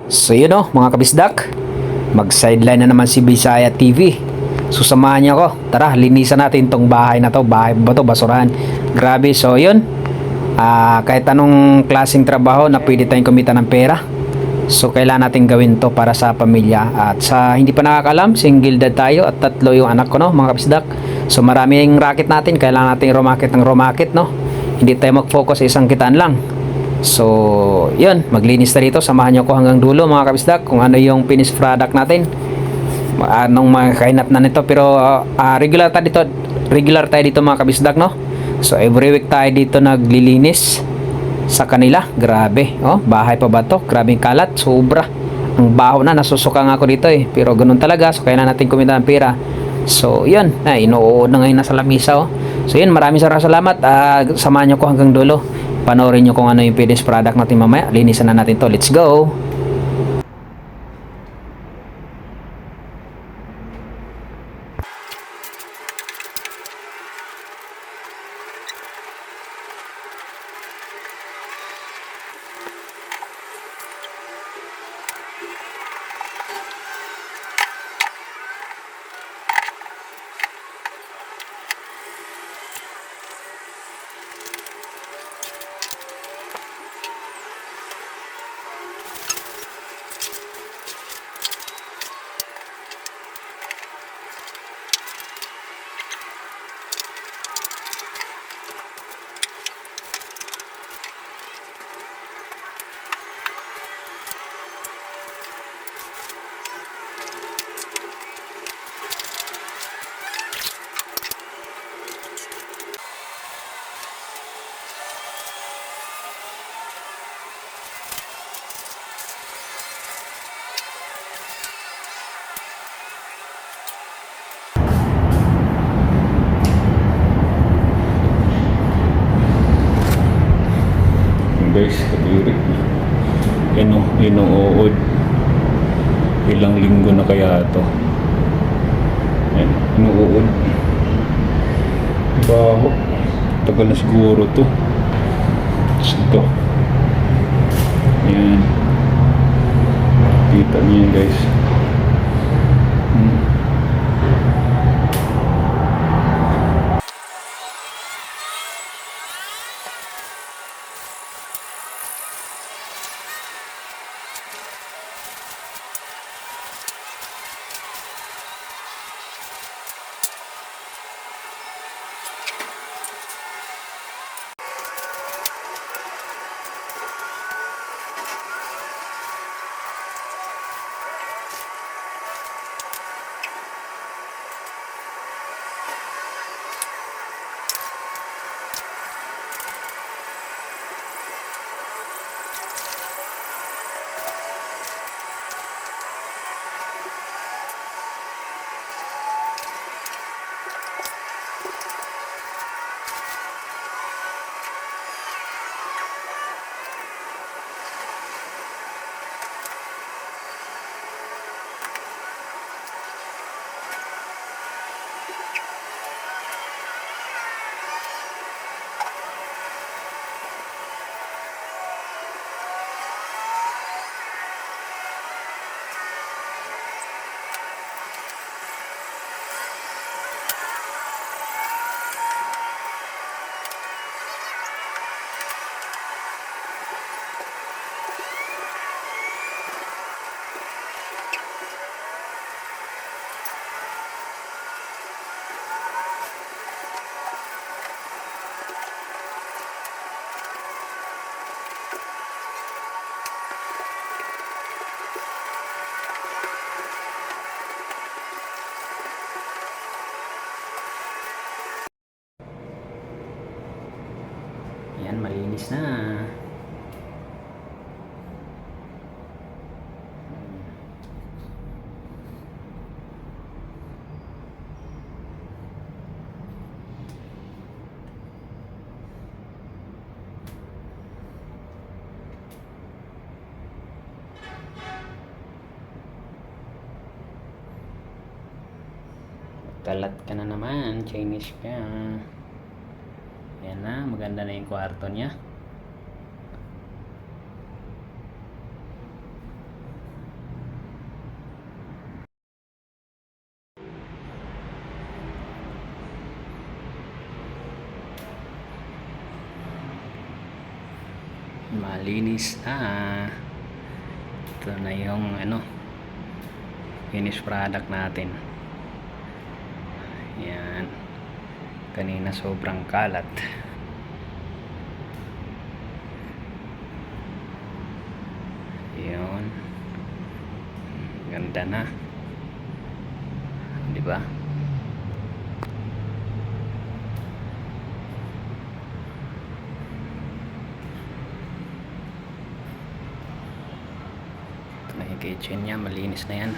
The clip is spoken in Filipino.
So yun o mga kabisdak, mag-sideline na naman si Bisaya TV. Susamahan niyo ako. Tara, linisan natin tong bahay na to. Bahay ba to? Basurahan. Grabe. So yun, kahit anong klaseng trabaho na pwede tayong kumita ng pera. So kailangan natin gawin to para sa pamilya. At sa hindi pa nakakalam, single dad tayo at tatlo yung anak ko, no, mga kabisdak. So maraming racket natin. Kailangan natin rumakit ng rumakit, no. Hindi tayo mag-focus sa isang kitaan lang. So, yun, maglinis na dito. Samahan nyo ko hanggang dulo mga kabisdak kung ano yung finished product natin. Anong makainat na nito. Pero regular tayo dito mga kabisdak, no? So, every week tayo dito naglilinis sa kanila. Grabe. Oh, bahay pa ba to? Grabing kalat. Sobra. Ang baho na. Nasusuka nga ako dito eh. Pero ganun talaga. So, kaya na natin kumita ng pera. So, yun. Inuod na ngayon nasa lamisa, oh. So, yun. Maraming salamat. Samahan nyo ko hanggang dulo. Panoorin nyo kung ano yung finished product natin mamaya. Linisan na natin to. Let's go! Guys, kadiri inuod ilang linggo na kaya to. Inuod baho, tagal na siguro to. Ito yan, kita niyo yan guys. Yan, malinis na. Kalat ka na naman, Chinese ka. Ayan na, maganda na yung kwarto niya. malinis na. Ito na yung finished product natin. Yan, kanina sobrang kalat. Yun, ganda na, di ba? Ito na yung kitchen niya, malinis na yan.